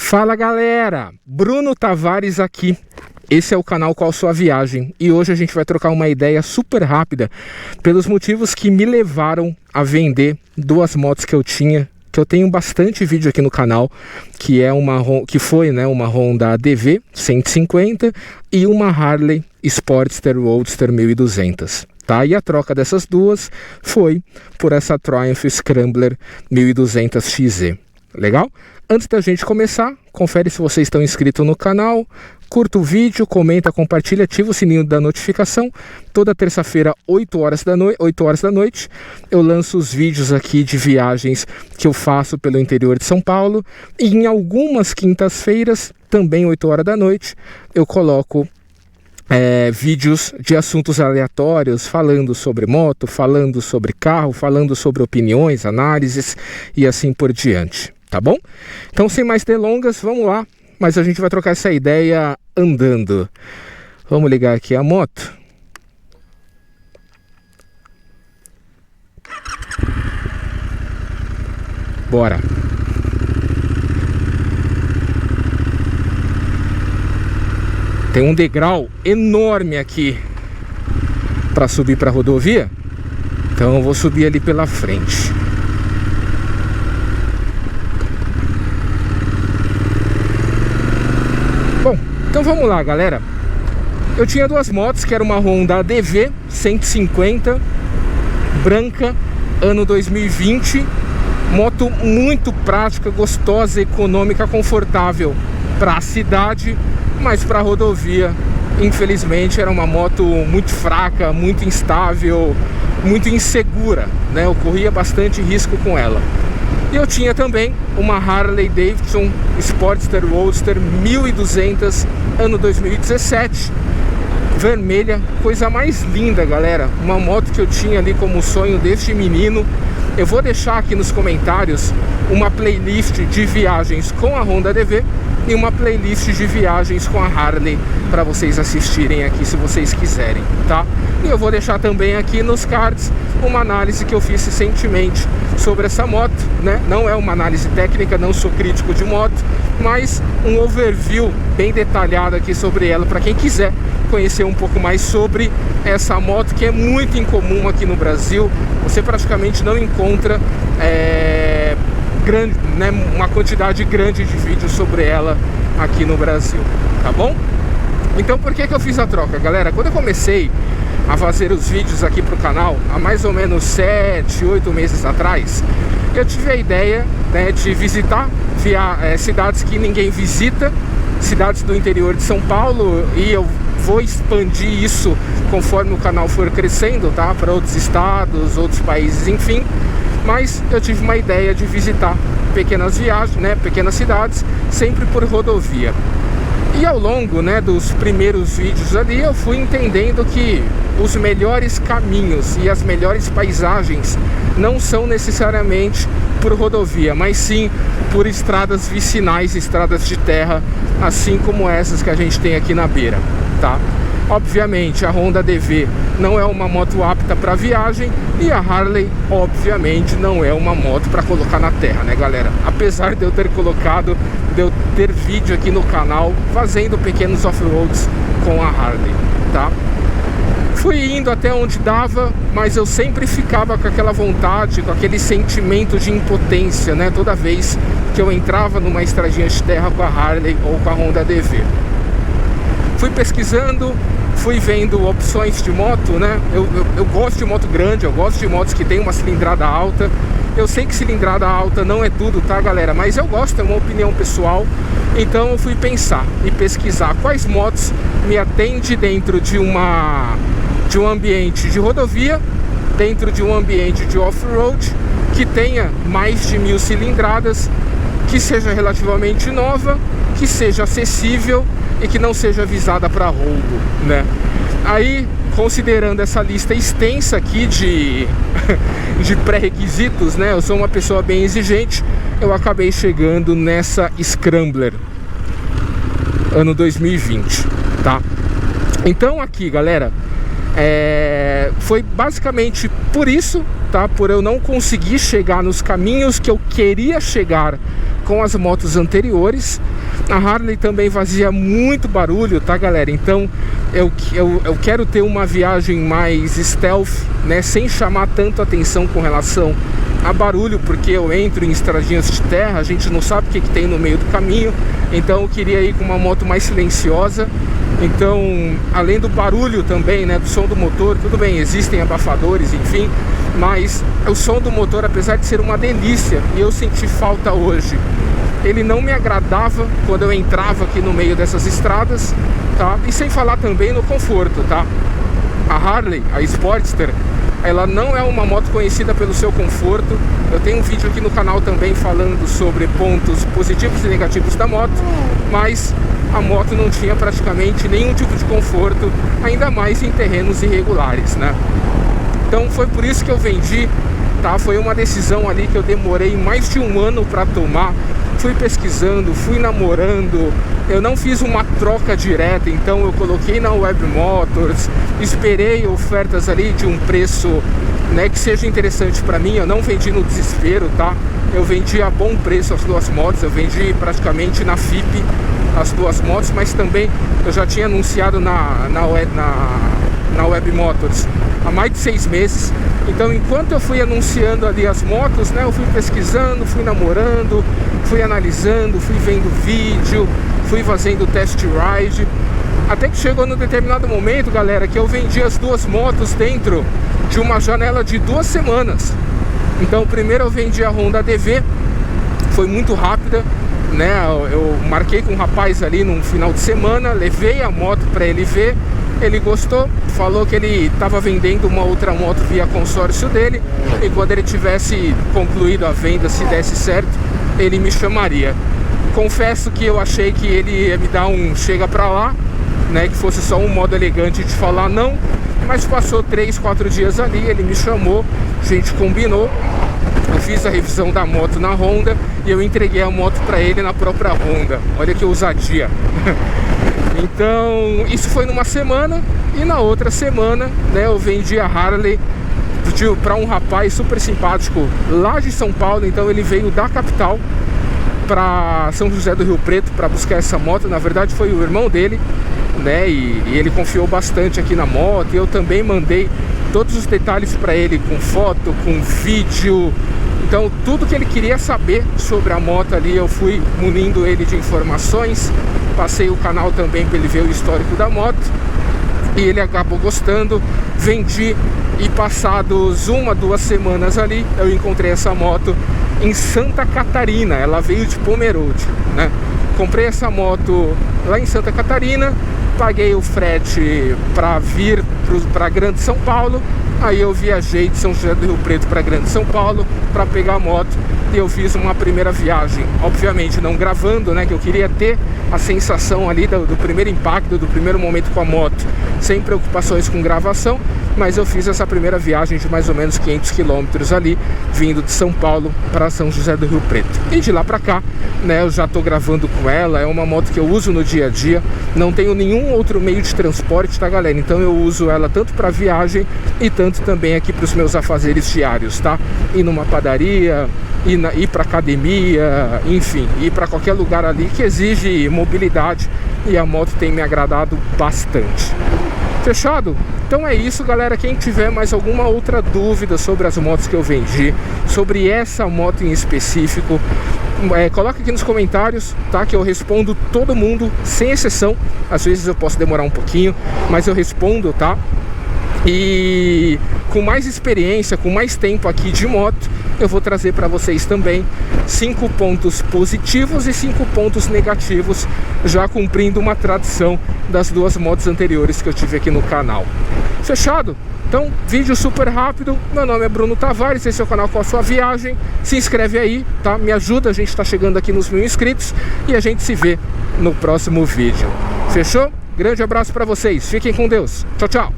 Fala galera, Bruno Tavares aqui. Esse é o canal Qual Sua Viagem e hoje a gente vai trocar uma ideia super rápida pelos motivos que me levaram a vender duas motos que eu tinha, que eu tenho bastante vídeo aqui no canal, que foi uma Honda ADV 150 e uma Harley Sportster Roadster 1200. Tá? E a troca dessas duas foi por essa Triumph Scrambler 1200 XZ. Legal? Antes da gente começar, confere se vocês estão inscritos no canal, curta o vídeo, comenta, compartilha, ativa o sininho da notificação. Toda terça-feira, 8 horas da noite, eu lanço os vídeos aqui de viagens que eu faço pelo interior de São Paulo. E em algumas quintas-feiras, também 8 horas da noite, eu coloco vídeos de assuntos aleatórios, falando sobre moto, falando sobre carro, falando sobre opiniões, análises e assim por diante, tá bom? Então, sem mais delongas, vamos lá, mas a gente vai trocar essa ideia andando. Vamos ligar aqui a moto. Bora! Tem um degrau enorme aqui para subir para a rodovia, então eu vou subir ali pela frente. Bom, então vamos lá galera. Eu tinha duas motos, que era uma Honda ADV 150 branca, ano 2020. Moto muito prática, gostosa, econômica, confortável para a cidade, mas para a rodovia, infelizmente, era uma moto muito fraca, muito instável, muito insegura, né? Eu corria bastante risco com ela. E eu tinha também uma Harley Davidson Sportster Roadster 1200, ano 2017, vermelha, coisa mais linda, galera. Uma moto que eu tinha ali como sonho desde menino. Eu vou deixar aqui nos comentários uma playlist de viagens com a Honda ADV e uma playlist de viagens com a Harley para vocês assistirem aqui se vocês quiserem, tá? E eu vou deixar também aqui nos cards uma análise que eu fiz recentemente sobre essa moto, né? Não é uma análise técnica, não sou crítico de moto, mas um overview bem detalhado aqui sobre ela para quem quiser conhecer um pouco mais sobre essa moto, que é muito incomum aqui no Brasil. Você praticamente não encontra uma quantidade grande de vídeos sobre ela aqui no Brasil, tá bom? Então por que eu fiz a troca, galera? Quando eu comecei a fazer os vídeos aqui pro canal, há mais ou menos 7, 8 meses atrás, eu tive a ideia, né, de visitar cidades que ninguém visita, cidades do interior de São Paulo, e eu vou expandir isso conforme o canal for crescendo, tá? Para outros estados, outros países, enfim. Mas eu tive uma ideia de visitar pequenas viagens, né, pequenas cidades, sempre por rodovia. E ao longo, né, dos primeiros vídeos ali, eu fui entendendo que os melhores caminhos e as melhores paisagens não são necessariamente por rodovia, mas sim por estradas vicinais, estradas de terra, assim como essas que a gente tem aqui na beira, tá? Obviamente a Honda ADV não é uma moto apta para viagem e a Harley obviamente não é uma moto para colocar na terra, né galera? Apesar de eu ter vídeo aqui no canal fazendo pequenos off-roads com a Harley, tá? Fui indo até onde dava, mas eu sempre ficava com aquela vontade, com aquele sentimento de impotência, né? Toda vez que eu entrava numa estradinha de terra com a Harley ou com a Honda ADV. Fui pesquisando, fui vendo opções de moto, né? Eu gosto de moto grande, eu gosto de motos que tem uma cilindrada alta. Eu sei que cilindrada alta não é tudo, tá galera? Mas eu gosto, é uma opinião pessoal. Então eu fui pensar e pesquisar quais motos me atendem dentro de um ambiente de rodovia, dentro de um ambiente de off-road, que tenha mais de 1000 cilindradas, que seja relativamente nova, que seja acessível e que não seja visada para roubo, né? Aí, considerando essa lista extensa aqui de pré-requisitos, né? Eu sou uma pessoa bem exigente, eu acabei chegando nessa Scrambler, ano 2020, tá? Então aqui, galera, foi basicamente por isso tá? Por eu não conseguir chegar nos caminhos que eu queria chegar com as motos anteriores. A Harley também fazia muito barulho, tá, galera? Então eu quero ter uma viagem mais stealth, né? Sem chamar tanto atenção com relação a barulho, porque eu entro em estradinhas de terra, a gente não sabe o que tem no meio do caminho. Então eu queria ir com uma moto mais silenciosa. Então, além do barulho também, né, do som do motor, tudo bem, existem abafadores, enfim, mas o som do motor, apesar de ser uma delícia, e eu senti falta hoje, ele não me agradava quando eu entrava aqui no meio dessas estradas, tá? E sem falar também no conforto, tá? A Harley, a Sportster, ela não é uma moto conhecida pelo seu conforto. Eu tenho um vídeo aqui no canal também falando sobre pontos positivos e negativos da moto, mas a moto não tinha praticamente nenhum tipo de conforto, ainda mais em terrenos irregulares, né? Então foi por isso que eu vendi, tá? Foi uma decisão ali que eu demorei mais de um ano para tomar. Fui pesquisando, fui namorando, eu não fiz uma troca direta, então eu coloquei na Web Motors, esperei ofertas ali de um preço, né, que seja interessante para mim. Eu não vendi no desespero, tá? Eu vendi a bom preço as duas motos, eu vendi praticamente na FIP as duas motos, mas também eu já tinha anunciado na Web Motors há mais de 6 meses. Então, enquanto eu fui anunciando ali as motos, né, eu fui pesquisando, fui namorando, fui analisando, fui vendo vídeo, fui fazendo test ride, até que chegou num determinado momento, galera, que eu vendi as duas motos dentro de uma janela de 2 semanas. Então, primeiro eu vendi a Honda DV, foi muito rápida, né? Eu marquei com um rapaz ali num final de semana, levei a moto para ele ver. Ele gostou, falou que ele estava vendendo uma outra moto via consórcio dele, e quando ele tivesse concluído a venda, se desse certo, ele me chamaria. Confesso que eu achei que ele ia me dar um chega pra lá, né, que fosse só um modo elegante de falar não, mas passou 3, 4 dias ali, ele me chamou, a gente combinou, eu fiz a revisão da moto na Honda e eu entreguei a moto para ele na própria Honda. Olha que ousadia. Então, isso foi numa semana, e na outra semana, né, eu vendi a Harley para um rapaz super simpático lá de São Paulo. Então ele veio da capital para São José do Rio Preto para buscar essa moto. Na verdade foi o irmão dele, né, e ele confiou bastante aqui na moto. E eu também mandei todos os detalhes para ele, com foto, com vídeo. Então tudo que ele queria saber sobre a moto ali, eu fui munindo ele de informações. Passei o canal também para ele ver o histórico da moto, e ele acabou gostando. Vendi, e passados 1, 2 semanas ali, eu encontrei essa moto em Santa Catarina. Ela veio de Pomerode, né? Comprei essa moto lá em Santa Catarina, paguei o frete para vir para Grande São Paulo. Aí eu viajei de São José do Rio Preto para Grande São Paulo para pegar a moto, e eu fiz uma primeira viagem, obviamente não gravando, né, que eu queria ter a sensação ali do primeiro impacto, do primeiro momento com a moto, sem preocupações com gravação. Mas eu fiz essa primeira viagem de mais ou menos 500 quilômetros ali, vindo de São Paulo para São José do Rio Preto. E de lá para cá, né, eu já tô gravando com ela. É uma moto que eu uso no dia a dia, não tenho nenhum outro meio de transporte, tá, galera? Então eu uso ela tanto para viagem e tanto também aqui para os meus afazeres diários, tá? Ir numa padaria, ir para academia, enfim, ir para qualquer lugar ali que exige mobilidade, e a moto tem me agradado bastante. Fechado? Então é isso, galera. Quem tiver mais alguma outra dúvida sobre as motos que eu vendi, sobre essa moto em específico, coloca aqui nos comentários, tá? Que eu respondo todo mundo, sem exceção. Às vezes eu posso demorar um pouquinho, mas eu respondo, tá? E com mais experiência, com mais tempo aqui de moto, eu vou trazer para vocês também 5 pontos positivos e 5 pontos negativos, já cumprindo uma tradição das 2 motos anteriores que eu tive aqui no canal. Fechado? Então, vídeo super rápido. Meu nome é Bruno Tavares, esse é o canal Qual a Sua Viagem. Se inscreve aí, tá? Me ajuda, a gente tá chegando aqui nos 1000 inscritos, e a gente se vê no próximo vídeo. Fechou? Grande abraço para vocês, fiquem com Deus. Tchau, tchau.